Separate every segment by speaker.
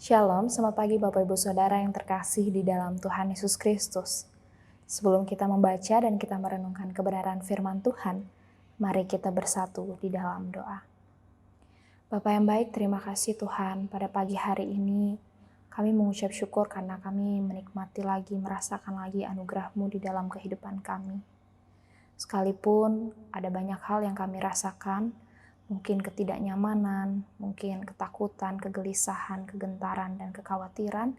Speaker 1: Shalom, selamat pagi Bapak Ibu Saudara yang terkasih di dalam Tuhan Yesus Kristus. Sebelum kita membaca dan kita merenungkan kebenaran firman Tuhan, mari kita bersatu di dalam doa. Bapa yang baik, terima kasih Tuhan, pada pagi hari ini kami mengucap syukur karena kami menikmati lagi, merasakan lagi anugerah-Mu di dalam kehidupan kami. Sekalipun ada banyak hal yang kami rasakan, mungkin ketidaknyamanan, mungkin ketakutan, kegelisahan, kegentaran, dan kekhawatiran,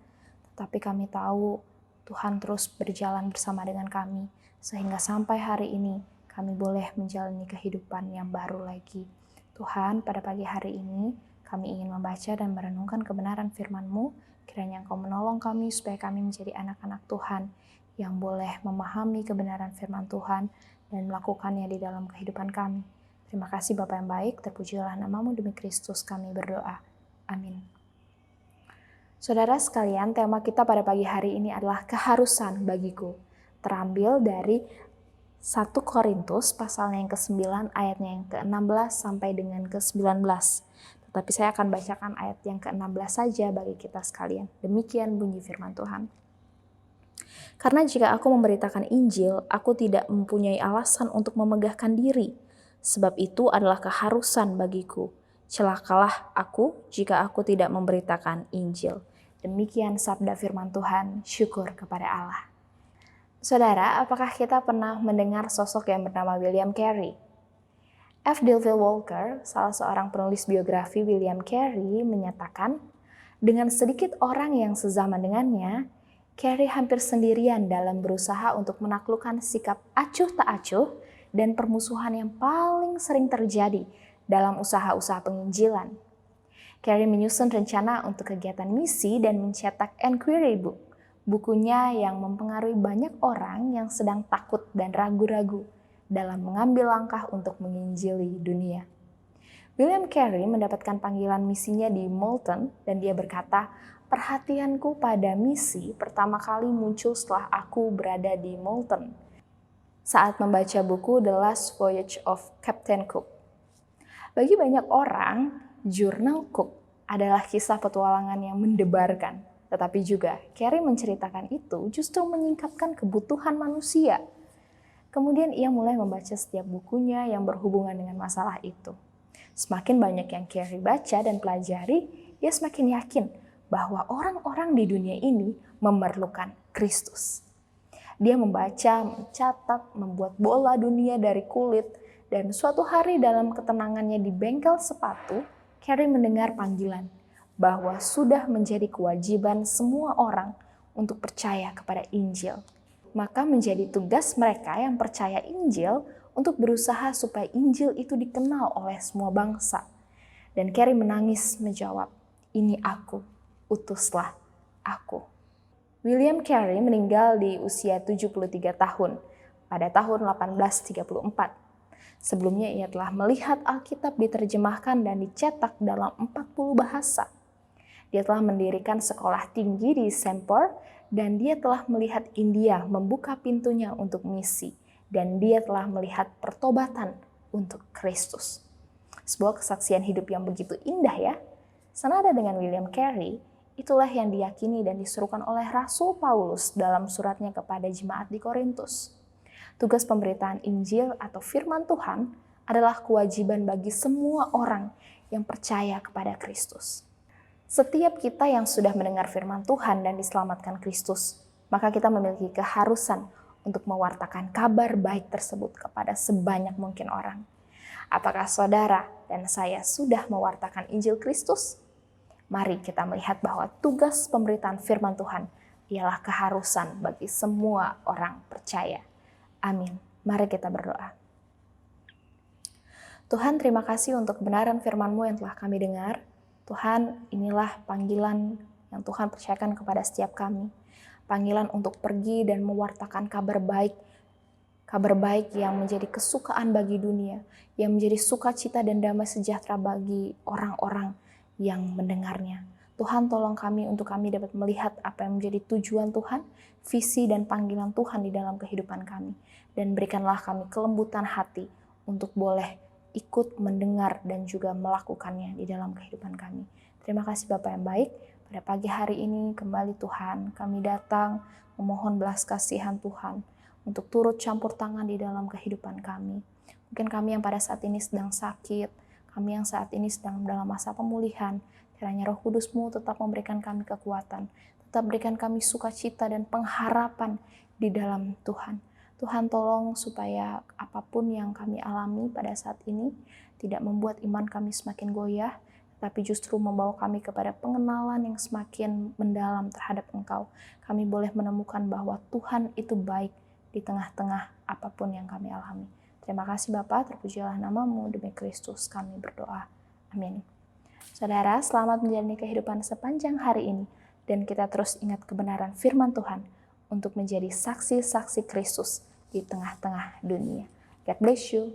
Speaker 1: tetapi kami tahu Tuhan terus berjalan bersama dengan kami, sehingga sampai hari ini kami boleh menjalani kehidupan yang baru lagi. Tuhan, pada pagi hari ini kami ingin membaca dan merenungkan kebenaran firman-Mu, kiranya Engkau menolong kami supaya kami menjadi anak-anak Tuhan yang boleh memahami kebenaran firman Tuhan dan melakukannya di dalam kehidupan kami. Terima kasih Bapa yang baik, terpujilah nama-Mu demi Kristus kami berdoa. Amin. Saudara sekalian, tema kita pada pagi hari ini adalah keharusan bagiku. Terambil dari 1 Korintus pasalnya yang ke-9 ayatnya yang ke-16 sampai dengan ke-19. Tetapi saya akan bacakan ayat yang ke-16 saja bagi kita sekalian. Demikian bunyi firman Tuhan. Karena jika aku memberitakan Injil, aku tidak mempunyai alasan untuk memegahkan diri. Sebab itu adalah keharusan bagiku. Celakalah aku jika aku tidak memberitakan Injil. Demikian sabda firman Tuhan, syukur kepada Allah. Saudara, apakah kita pernah mendengar sosok yang bernama William Carey? F. Delville Walker, salah seorang penulis biografi William Carey, menyatakan, dengan sedikit orang yang sezaman dengannya, Carey hampir sendirian dalam berusaha untuk menaklukkan sikap acuh tak acuh dan permusuhan yang paling sering terjadi dalam usaha-usaha penginjilan. Carey menyusun rencana untuk kegiatan misi dan mencetak Enquiry Book, bukunya yang mempengaruhi banyak orang yang sedang takut dan ragu-ragu dalam mengambil langkah untuk menginjili dunia. William Carey mendapatkan panggilan misinya di Moulton dan dia berkata, perhatianku pada misi pertama kali muncul setelah aku berada di Moulton saat membaca buku The Last Voyage of Captain Cook. Bagi banyak orang, jurnal Cook adalah kisah petualangan yang mendebarkan. Tetapi juga, Carey menceritakan itu justru menyingkapkan kebutuhan manusia. Kemudian ia mulai membaca setiap bukunya yang berhubungan dengan masalah itu. Semakin banyak yang Carey baca dan pelajari, ia semakin yakin bahwa orang-orang di dunia ini memerlukan Kristus. Dia membaca, mencatat, membuat bola dunia dari kulit, dan suatu hari dalam ketenangannya di bengkel sepatu, Carey mendengar panggilan bahwa sudah menjadi kewajiban semua orang untuk percaya kepada Injil. Maka menjadi tugas mereka yang percaya Injil untuk berusaha supaya Injil itu dikenal oleh semua bangsa. Dan Carey menangis menjawab, "Ini aku, utuslah aku." William Carey meninggal di usia 73 tahun pada tahun 1834. Sebelumnya ia telah melihat Alkitab diterjemahkan dan dicetak dalam 40 bahasa. Dia telah mendirikan sekolah tinggi di Sempor dan dia telah melihat India membuka pintunya untuk misi. Dan dia telah melihat pertobatan untuk Kristus. Sebuah kesaksian hidup yang begitu indah ya. Senada dengan William Carey, itulah yang diyakini dan disuruhkan oleh Rasul Paulus dalam suratnya kepada jemaat di Korintus. Tugas pemberitaan Injil atau firman Tuhan adalah kewajiban bagi semua orang yang percaya kepada Kristus. Setiap kita yang sudah mendengar firman Tuhan dan diselamatkan Kristus, maka kita memiliki keharusan untuk mewartakan kabar baik tersebut kepada sebanyak mungkin orang. Apakah saudara dan saya sudah mewartakan Injil Kristus? Mari kita melihat bahwa tugas pemberitaan firman Tuhan ialah keharusan bagi semua orang percaya. Amin. Mari kita berdoa. Tuhan, terima kasih untuk kebenaran firman-Mu yang telah kami dengar. Tuhan, inilah panggilan yang Tuhan percayakan kepada setiap kami. Panggilan untuk pergi dan mewartakan kabar baik yang menjadi kesukaan bagi dunia, yang menjadi sukacita dan damai sejahtera bagi orang-orang yang mendengarnya. Tuhan, tolong kami untuk kami dapat melihat apa yang menjadi tujuan Tuhan, visi dan panggilan Tuhan di dalam kehidupan kami. Dan berikanlah kami kelembutan hati untuk boleh ikut mendengar dan juga melakukannya di dalam kehidupan kami. Terima kasih Bapa yang baik. Pada pagi hari ini kembali Tuhan, kami datang memohon belas kasihan Tuhan untuk turut campur tangan di dalam kehidupan kami. Mungkin kami yang pada saat ini sedang sakit, kami yang saat ini sedang dalam masa pemulihan, kiranya Roh Kudus-Mu tetap memberikan kami kekuatan, tetap berikan kami sukacita dan pengharapan di dalam Tuhan. Tuhan tolong supaya apapun yang kami alami pada saat ini tidak membuat iman kami semakin goyah, tapi justru membawa kami kepada pengenalan yang semakin mendalam terhadap Engkau. Kami boleh menemukan bahwa Tuhan itu baik di tengah-tengah apapun yang kami alami. Terima kasih Bapa, terpujilah nama-Mu, demi Kristus kami berdoa. Amin. Saudara, selamat menjalani kehidupan sepanjang hari ini, dan kita terus ingat kebenaran firman Tuhan untuk menjadi saksi-saksi Kristus di tengah-tengah dunia. God bless you.